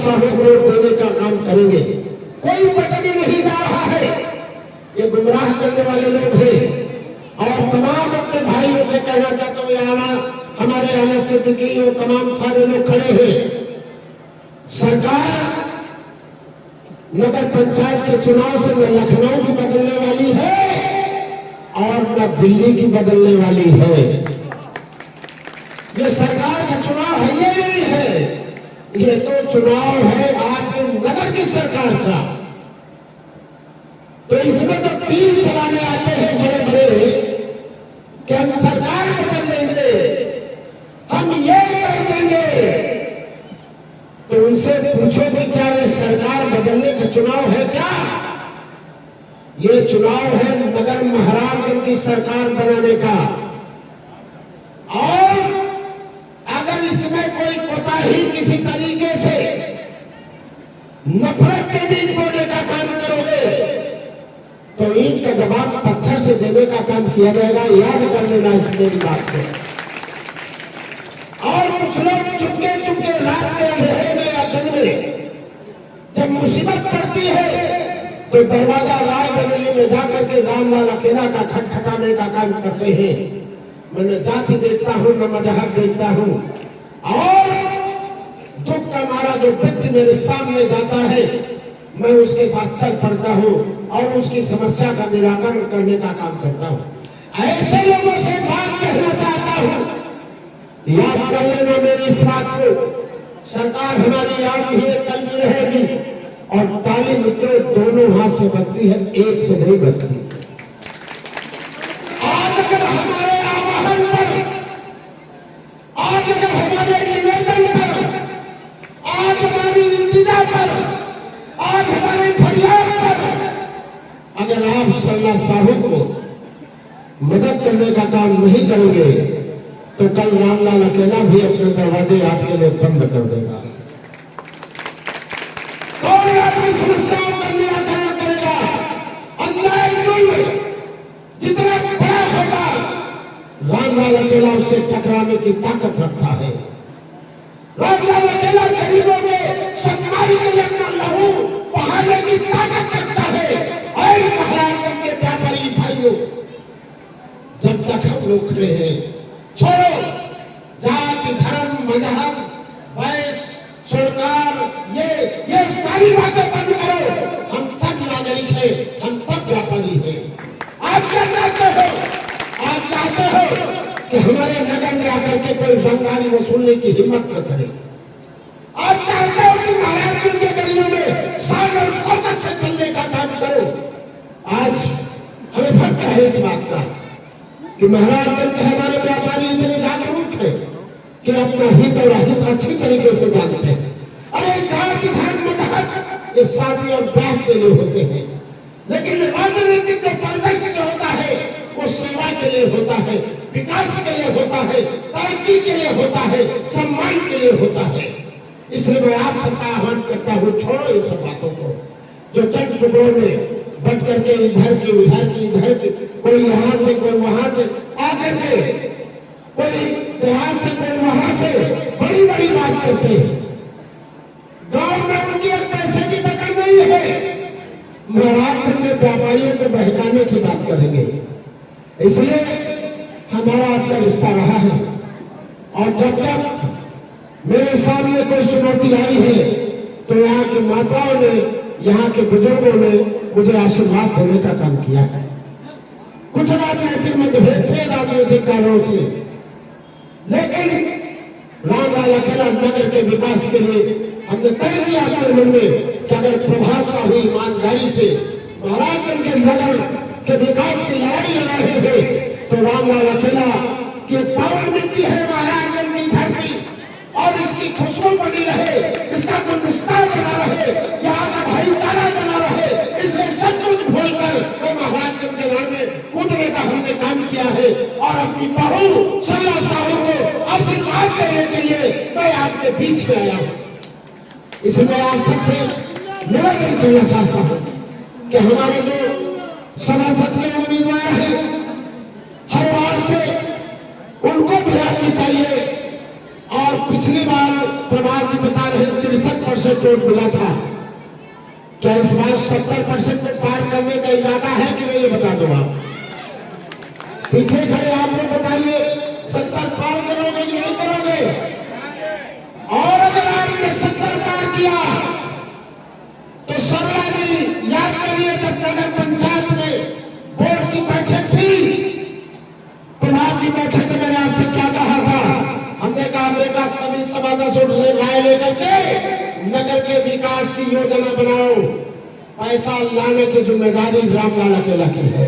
साहू को वोट देने का काम करेंगे। कोई बटने नहीं जा रहा है, ये गुमराह करने वाले लोग हैं। और तमाम अपने भाइयों से कहना चाहता हूँ, यहाँ हमारे आने से दिखी और तमाम सारे लोग खड़े हैं। सरकार नगर पंचायत के चुनाव से न लखनऊ की बदलने वाली है और न दिल्ली की बदलने वाली है। ये सरकार का चुनाव है, ये नहीं है, ये तो चुनाव है आपके नगर की सरकार का। तो इसमें तो तीर चलाने आते हैं बड़े बड़े कि हम सरकार बदल देंगे, हम ये कर देंगे। तो उनसे पूछो कि क्या ये सरकार बदलने का चुनाव है क्या? ये चुनाव है नगर महाराजगंज की सरकार बनाने का। और अगर इसमें कोई कोताही किसी तरीके से नफरत के बीज बोने का काम करोगे तो ईंट का जवाब पत्थर से देने का काम किया जाएगा। याद कर लेना इस मेरी बात को। और कुछ लोग चुपके चुपके रात के अंधेरे में या दिन में जब मुसीबत पड़ती है तो दरवाजा रायबरेली में जाकर के रामलाल अकेला का खटखटाने का काम करते हैं। मैं न जाति देखता हूं न मजहब देखता हूं। और दुख का मारा जो व्यक्ति मेरे सामने जाता है मैं उसके साथ चल पड़ता हूं और उसकी समस्या का निराकरण करने का काम करता हूं। ऐसे लोगों से बात कहना चाहता हूं, याद कर लेना मेरी इस बात को। सरकार हमारी याद भी है, कल भी रहेगी। और ताली मित्रों दोनों हाथ से बजती है, एक से नहीं बजती। आज अगर हमारे आह्वान पर, आज अगर हमारे निवेदन पर, आज हमारी इल्तिजा पर, आज हमारे फरियाद पर अगर आप सल्ला साहब को मदद करने का काम नहीं करेंगे तो कल रामलाल अकेला भी अपने दरवाजे आपके लिए बंद कर देगा। कौन आपकी समस्याओं का निराकरण करेगा? अन्याय जुल्म जितना बड़ा होगा रामलाल अकेला उससे टकराने की ताकत रखता है। रामलाल अकेला गरीबों के सम्मान के लिए अपना लहू बहाने की ताकत रखता है। और महाराष्ट्र के व्यापारी भाइयों, जब तक हम लोग खड़े हैं, छोड़ो जाति धर्म मजहब वैश्य सरकार, ये सारी बातें बंद करो। हम सब नागरिक हैं, हम सब व्यापारी हैं। आप क्या चाहते हो? आप चाहते हो कि हमारे नगर में आकर के कोई रंगदारी वसूलने की हिम्मत न करे। आप चाहते हो कि महाराष्ट्र के गलियों में शान और शौकत से चलने का काम करो। आज हमें फर्क है इस बात का कि महाराष्ट्र के हमारे व्यापारी इतने जागरूक है कि अपना हित और अहित अच्छी तरीके से जानते हैं। अरे जाति धर्म मजहब ये शादी और ब्याह के लिए होते हैं, लेकिन राजनीतिक जो परिदृश्य होता है वो सेवा के लिए होता है, विकास के लिए होता है, तरक्की के लिए होता है, सम्मान के लिए होता है। इसलिए मैं आप सबका आह्वान करता हूँ, छोड़ो इस बातों को जो चट टुकड़ों में बट करके इधर की उधर की इधर की, कोई यहाँ से कोई वहां से आकर के, कोई यहाँ से कोई वहां से बड़ी बड़ी बात करते हैं। गांव में उनकी पैसे की पकड़ नहीं है, महाराष्ट्र में व्यापारियों को बहकाने की बात करेंगे। इसलिए हमारा आपका रिश्ता रहा है। और जब तक मेरे सामने कोई चुनौती आई है तो यहाँ की माताओं ने, यहाँ के बुजुर्गों ने मुझे आशीर्वाद देने का काम किया है। कुछ राजनीतिक मतभेद थे राजनीतिक कारणों से, लेकिन रामलाल अकेला नगर के विकास के लिए हमने तय किया अपने मन में कि अगर प्रभावशाली ईमानदारी से महाराजगंज के नगर के विकास की लड़ाई लड़ा रहे हैं तो रामलाल अकेला की पावन मिट्टी है महाराजगंज की धरती और इसकी खुशबू बनी रहे, इसका गुलदस्ता बना रहे, यहाँ का भाईचारा बना रहे। इसलिए सब कुछ भूलकर महाराजगंज के रण में कूदने का हमने काम किया है। और अपनी बहू सल्ला साहब को आशीर्वाद देने के लिए मैं आपके बीच में आया हूँ। इसलिए आप सबसे निवेदन करना चाहता हूँ कि हमारे जो सभासद के उम्मीदवार हैं हर बार से उनको भी आनी चाहिए। और पिछली बार प्रभाव जी बता रहे 63% वोट मिला था। क्या इस बार 70% को पार करने का इरादा है कि नहीं, ये बता दो आप। पीछे खड़े आप लोग बताइए, 70 पार करोगे कि नहीं करोगे? और अगर आपने 70 पार किया तो सरला जी याद करिए, जब नगर पंचायत में बोर्ड की बैठक थी, प्रभात की बैठक में मैंने आपसे क्या कहा था? हमने कहा बेटा सभी सभासदों से राय लेकर के नगर के विकास की योजना बनाओ। पैसा लाने की जिम्मेदारी रामलाल अकेला की है,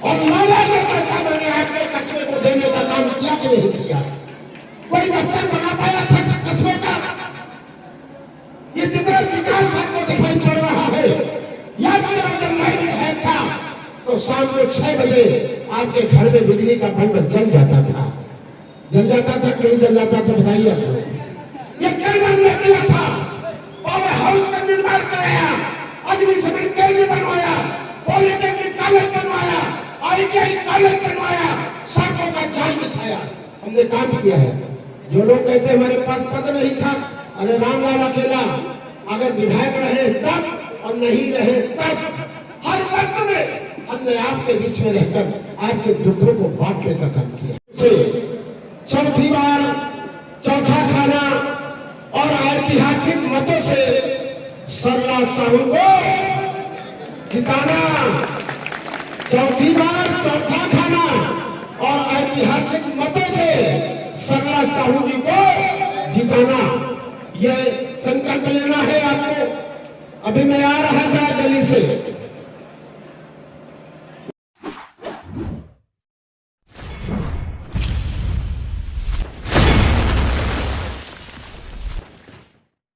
और लाला का पैसा मैंने आपके कस्बे को देने का काम किया कि नहीं किया? कोई दफ्तर बना पाया था कस्बे का? ये जितना विकास आपको दिखाई पड़ रहा है, याद करो जब मैं विधायक था तो शाम को 6 बजे आपके घर में बिजली का बल्ब जल जाता था। जल जाता था, कहीं जल जाता था, बताइए आपको। ये कई महीने किया था, पावर हाउस का निर्माण कराया, अग्निशमन केंद्र बनवाया, पॉलिटेक्निक कॉलेज बनवाया, ITI कॉलेज बनवाया, सड़कों का जाल बिछाया। हमने काम किया है। जो लोग कहते हमारे पास पद नहीं था, अरे रामलाल अकेला अगर विधायक रहे तब और नहीं रहे तब, हर वक्त में हमने आपके बीच में रहकर आपके दुखों को बांटने का काम किया। चौथी बार चौथा खाना और ऐतिहासिक मतों से सरला साहू को जिताना। चौथी बार चौथा खाना और ऐतिहासिक मतों से सरला साहू जी को जिताना, यह संकल्प लेना है आपको। अभी मैं आ रहा था दिल्ली से,